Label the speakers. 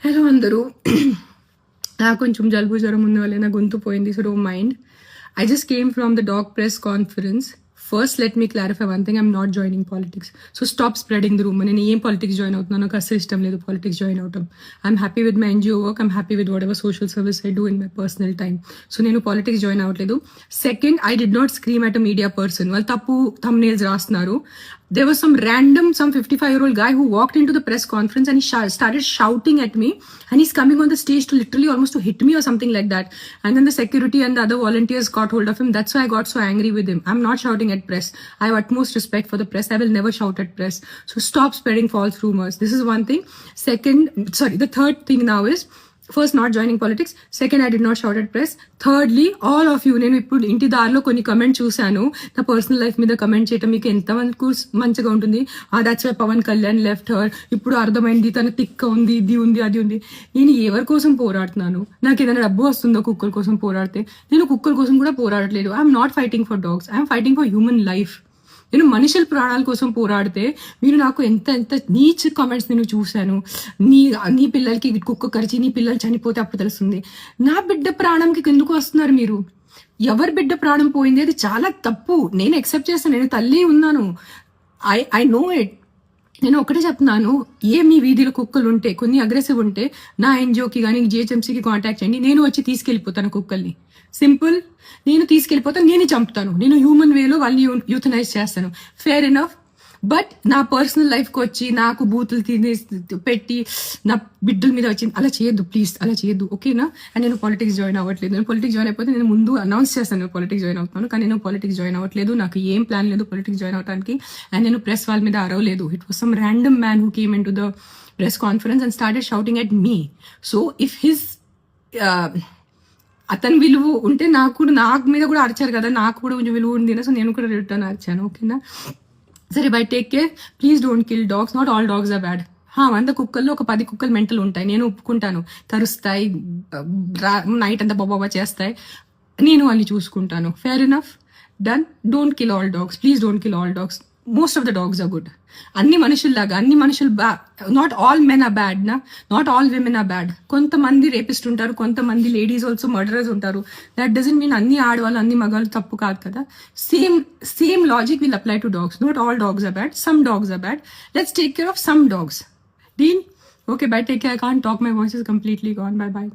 Speaker 1: Hello అందరూ. నాకు కొంచెం జలుబు జ్వరం ఉన్న వల్ల నా గొంతు పోయింది, so don't mind. I just came from the dog press conference. First, let me clarify one thing. I'm not joining politics. So stop spreading the rumor. నేను ఏం పాలిటిక్స్ జాయిన్ అవుతున్నాను, నాకు అసలు ఇష్టం లేదు పాలిటిక్స్ జాయిన్ అవటం. I'm happy with my NGO work. I'm happy with whatever social service I do in my personal time. So నేను politics జాయిన్ అవ్వట్లేదు. Second, I did not scream at a media person. వాళ్ళు తప్పు thumbnails రాస్తున్నారు. There was some 55-year-old guy who walked into the press conference and he started shouting at me, and he's coming on the stage to literally almost to hit me or something like that. And then the security and the other volunteers got hold of him. That's why I got so angry with him. I'm not shouting at press. I have utmost respect for the press. I will never shout at press. So stop spreading false rumors. This is one thing. The third thing now is, first not joining politics. Second, I did not shout at press. Thirdly, all of you, నేను ఇప్పుడు ఇంటి దారిలో కొన్ని comment చూశాను. నా personal life మీద comment చేయటం మీకు ఎంతమందికి మంచిగా ఉంటుంది. That's why Pawan Kalyan left her. ఇప్పుడు అర్థమైంది తన తిక్క ఉంది, ఇది ఉంది, అది ఉంది. నేను ఎవరి కోసం పోరాడుతున్నాను? నాకు ఏదైనా డబ్బు వస్తుందో కుక్కల కోసం పోరాడితే? నేను కుక్కల కోసం కూడా పోరాడట్లేదు. I'm not fighting for dogs, I'm fighting for human life. నేను మనుషుల ప్రాణాల కోసం పోరాడితే మీరు నాకు ఎంత నీచ్ కామెంట్స్ నేను చూశాను. నీ పిల్లలకి కుక్క కరిచి నీ పిల్లలు చనిపోతే అప్పుడు తెలుస్తుంది. నా బిడ్డ ప్రాణంకి ఎందుకు వస్తున్నారు మీరు? ఎవరి బిడ్డ ప్రాణం పోయింది అది చాలా తప్పు. నేను యాక్సెప్ట్ చేస్తాను, నేను తల్లి ఉన్నాను. I know it. నేను ఒకటే చెప్తున్నాను, మీ వీధిలో కుక్కలు ఉంటే, కొన్ని అగ్రెసివ్ ఉంటే నా ఎన్జిఓకి కానీ జిహెచ్ఎంసీకి కాంటాక్ట్ చేయండి. నేను వచ్చి తీసుకెళ్ళిపోతాను కుక్కల్ని. సింపుల్. నేను తీసుకెళ్ళిపోతాను, నేను చంపుతాను. నేను హ్యూమన్ వేలో వాళ్ళని యూథనైజ్ చేస్తాను. Fair enough. బట్ నా పర్సనల్ లైఫ్కి వచ్చి నాకు బూతులు పెట్టి నా బిడ్డల మీద వచ్చి అలా చేయొద్దు ప్లీజ్, అలా చేయొద్దు, ఓకేనా? అండ్ నేను పాలిటిక్స్ జాయిన్ అవ్వట్లేదు. నేను పాలిటిక్స్ జాయిన్ అయిపోతే నేను ముందు అనౌన్స్ చేస్తాను నేను పాలిటిక్స్ జాయిన్ అవుతాను. కానీ నేను పాలిటిక్స్ జాయిన్ అవ్వట్లేదు. నాకు ఏం ప్లాన్ లేదు పాలిటిక్స్ జాయిన్ అవడానికి. అండ్ నేను ప్రెస్ వాళ్ళ మీద అరవలేదు. It was some random man who came in to the press conference and started shouting at me. So if his అతని విలువ ఉంటే నాకు మీద కూడా అరిచారు కదా, నాకు కూడా కొంచెం విలువ ఉంది. సో నేను కూడా రిటర్న్ అరిచాను, ఓకేనా? సరే, bye, take care. Please don't kill dogs. Not all dogs are bad. 100 కుక్కల్లో ఒక 10 కుక్కలు మెంటల్ ఉంటాయి, నేను ఒప్పుకుంటాను. కరుస్తాయి, నైట్ అంతా బాబా చేస్తాయి, నేను వాళ్ళని చూసుకుంటాను. Fair enough, done. Don't kill all dogs, please don't kill all dogs. Most of the dogs are good. అన్ని మనుషుల్లాగా అన్ని మనుషులు not all men are bad నా, not all women are bad. కొంతమంది రేపిస్ట్ ఉంటారు, కొంతమంది లేడీస్ ఆల్సో మర్డరర్స్ ఉంటారు. That doesn't mean అన్ని ఆడవాళ్ళు అన్ని మగాళ్ళు తప్పు కాదు కదా. Same logic will apply to dogs. Not all dogs are bad, some dogs are bad. Let's take care of some dogs. Deal? Okay, by, take care. I can't talk, my voice is completely gone. By by.